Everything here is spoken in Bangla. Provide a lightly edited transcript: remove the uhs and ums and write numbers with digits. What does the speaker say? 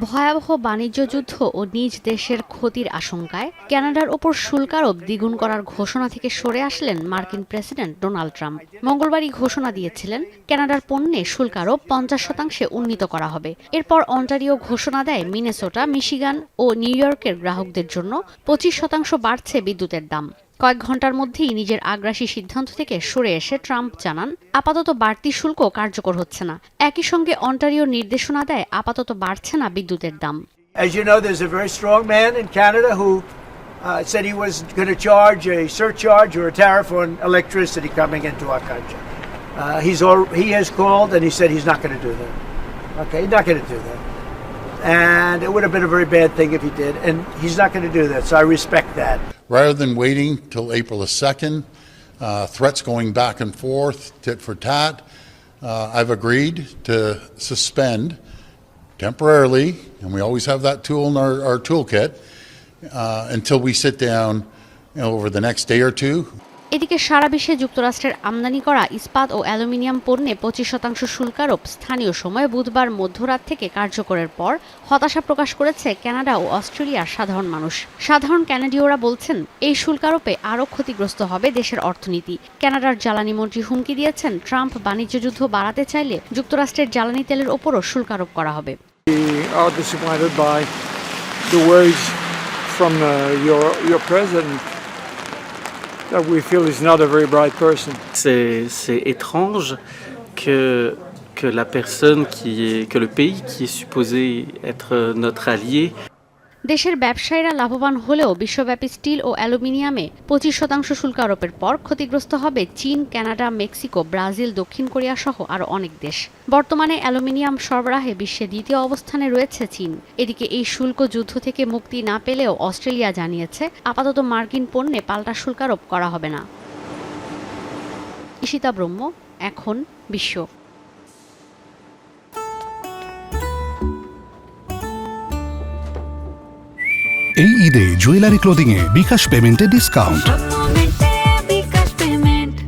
ভয়াবহ বাণিজ্য যুদ্ধ ও নিজ দেশের ক্ষতির আশঙ্কায় কানাডার ওপর শুল্ক আরোপ দ্বিগুণ করার ঘোষণা থেকে সরে আসলেন মার্কিন প্রেসিডেন্ট ডোনাল্ড ট্রাম্প। মঙ্গলবারই ঘোষণা দিয়েছিলেন কানাডার পণ্যে শুল্ক আরোপ 50% উন্নীত করা হবে। এরপর অন্টারিও ঘোষণা দেয় মিনেসোটা, মিশিগান ও নিউ ইয়র্কের গ্রাহকদের জন্য 25% বাড়ছে বিদ্যুতের দাম। কয়েক ঘন্টার মধ্যেই নিজের আগ্রাসী সিদ্ধান্ত থেকে সরে এসে ট্রাম্প জানান, আপাতত বাড়তি শুল্ক কার্যকর হচ্ছে না। একই সঙ্গে অন্টারিও নির্দেশনা দেয় আপাতত বাড়ছে না বিদ্যুতের দাম। As you know, there's a very strong man in Canada who said he was going to charge a surcharge or a tariff on electricity coming into our country. He has called and he said he's not going to do that. Okay, he's not going to do that. And it would have been a very bad thing if he did, and he's not going to do that, so I respect that. Rather than waiting till April the 2nd, threats going back and forth, tit for tat, I've agreed to suspend temporarily, and we always have that tool in our toolkit, until we sit down over the next day or two. এদিকে সারা বিশ্বে যুক্তরাষ্ট্রের আমদানি করা ইস্পাত ও অ্যালুমিনিয়াম পণ্যে 25% শুল্ক আরোপ স্থানীয় সময় বুধবার মধ্যরাত থেকে কার্যকরের পর হতাশা প্রকাশ করেছে কানাডা ও অস্ট্রেলিয়ার সাধারণ মানুষ। সাধারণ কানাডীয়রা বলছেন, এই শুল্ক আরোপে আরও ক্ষতিগ্রস্ত হবে দেশের অর্থনীতি। কানাডার জ্বালানি মন্ত্রী হুমকি দিয়েছেন, ট্রাম্প বাণিজ্য যুদ্ধ বাড়াতে চাইলে যুক্তরাষ্ট্রের জ্বালানি তেলের ওপরও শুল্ক আরোপ করা হবে। That we feel is not a very bright person. C'est étrange que la personne que le pays qui est supposé être notre allié. দেশের ব্যবসায়ীরা লাভবান হলেও বিশ্বব্যাপী স্টিল ও অ্যালুমিনিয়ামে 25% শুল্ক আরোপের পর ক্ষতিগ্রস্ত হবে চীন, কানাডা, মেক্সিকো, ব্রাজিল, দক্ষিণ কোরিয়া সহ আরও অনেক দেশ। বর্তমানে অ্যালুমিনিয়াম সরবরাহে বিশ্বে দ্বিতীয় অবস্থানে রয়েছে চীন। এদিকে এই শুল্ক যুদ্ধ থেকে মুক্তি না পেলেও অস্ট্রেলিয়া জানিয়েছে, আপাতত মার্কিন পণ্যে পাল্টা শুল্ক আরোপ করা হবে না। ঈশিতা ব্রহ্ম, এখন বিশ্ব। এই ঈদে জুয়েলারি ক্লোদিংয়ে বিকাশ পেমেন্টে ডিসকাউন্ট।